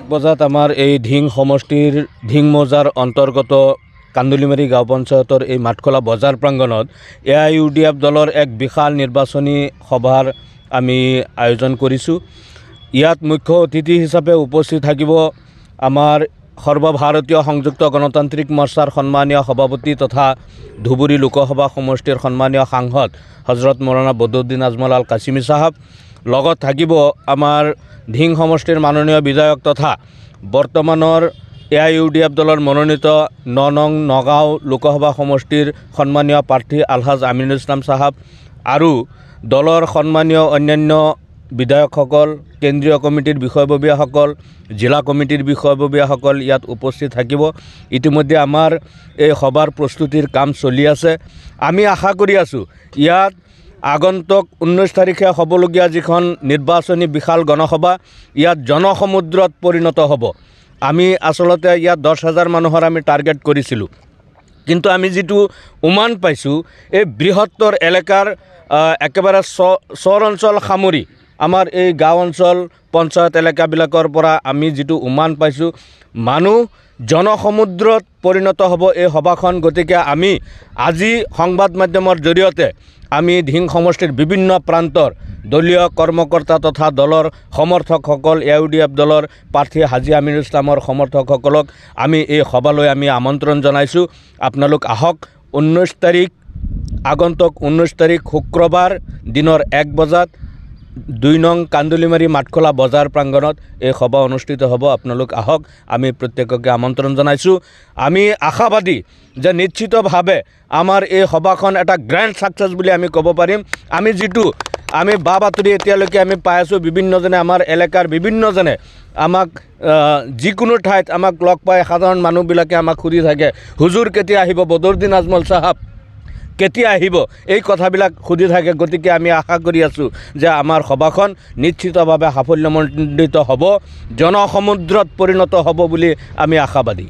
1 বজাত আমাৰ এই ধিং সমষ্টিৰ ধিং মৌজাৰ অন্তৰ্গত কান্দুলিমাৰী গাঁও পঞ্চায়তৰ এই মাঠখোলা বজাৰ প্ৰাংগণত AIUDF দলৰ এক বিশাল নিৰ্বাচনী সভাৰ আমি আয়োজন কৰিছোঁ। ইয়াত মুখ্য অতিথি হিচাপে উপস্থিত থাকিব আমাৰ সৰ্বভাৰতীয় সংযুক্ত গণতান্ত্ৰিক মৰ্চাৰ সন্মানীয় সভাপতি তথা ধুবুৰী লোকসভা সমষ্টিৰ সন্মানীয় সাংসদ হজৰত মৌলানা বদৰুদ্দিন আজমল আল কাছিমি সাহেব। লগত থাকিব আমাৰ ধিং সমষ্টিৰ মাননীয় বিধায়ক তথা বৰ্তমানৰ AIUDF দলৰ মনোনীত 9 নং নগাঁও লোকসভা সমষ্টিৰ সন্মানীয় প্ৰাৰ্থী আলহাজ আমিনুল ইছলাম সাহেব আৰু দলৰ সন্মানীয় অন্যান্য বিধায়কসকল, কেন্দ্ৰীয় কমিটিৰ বিষয়ববীয়াসকল, জিলা কমিটিৰ বিষয়ববীয়াসকল ইয়াত উপস্থিত থাকিব। ইতিমধ্যে আমাৰ এই সভাৰ প্ৰস্তুতিৰ কাম চলি আছে। আমি আশা কৰি আছোঁ ইয়াত আগন্তুক 19 তাৰিখে হ'বলগীয়া যিখন নিৰ্বাচনী বিশাল গণসভা ইয়াত জনসমুদ্ৰত পৰিণত হ'ব। আমি আচলতে ইয়াত 10,000 মানুহৰ আমি টাৰ্গেট কৰিছিলোঁ, কিন্তু আমি যিটো উমান পাইছোঁ এই বৃহত্তৰ এলেকাৰ একেবাৰে চৰ অঞ্চল সামৰি আমাৰ এই গাঁও অঞ্চল পঞ্চায়ত এলেকাবিলাকৰ পৰা আমি যিটো উমান পাইছোঁ মানুহ জনসমুদ্ৰত পৰিণত হ'ব এই সভাখন। গতিকে আমি আজি সংবাদ মাধ্যমৰ জৰিয়তে আমি ধিং সমষ্টিৰ বিভিন্ন প্ৰান্তৰ দলীয় কৰ্মকৰ্তা তথা দলৰ সমৰ্থকসকল, AIUDF দলৰ প্ৰাৰ্থী হাজী আমিনুল ইছলামৰ সমৰ্থকসকলক আমি এই সভালৈ আমি আমন্ত্ৰণ জনাইছোঁ। আপোনালোক আহক। 19 তাৰিখ আগন্তুক 19 তাৰিখ শুক্ৰবাৰ দিনৰ 1 বজাত 2 নং কান্দুলিমাৰী মাঠখোলা বজাৰ প্ৰাংগণত এই সভা অনুষ্ঠিত হ'ব। আপোনালোক আহক। আমি প্ৰত্যেককে আমন্ত্ৰণ জনাইছোঁ। আমি আশাবাদী যে নিশ্চিতভাৱে আমাৰ এই সভাখন এটা গ্ৰেণ্ড ছাকচেছ বুলি আমি ক'ব পাৰিম। আমি বা বাতৰি এতিয়ালৈকে আমি পাই আছোঁ, বিভিন্নজনে আমাৰ এলেকাৰ বিভিন্নজনে আমাক যিকোনো ঠাইত আমাক লগ পাই সাধাৰণ মানুহবিলাকে আমাক সুধি থাকে, হুজুৰ কেতিয়া আহিব, বদৰুদ্দিন আজমল সাহেব কেতিয়া আহিব, এই কথাবিলাক সুধি থাকে। গতিকে আমি আশা কৰি আছোঁ যে আমাৰ সভাখন নিশ্চিতভাৱে সাফল্যমণ্ডিত হ'ব, জনসমুদ্ৰত পৰিণত হ'ব বুলি আমি আশাবাদী।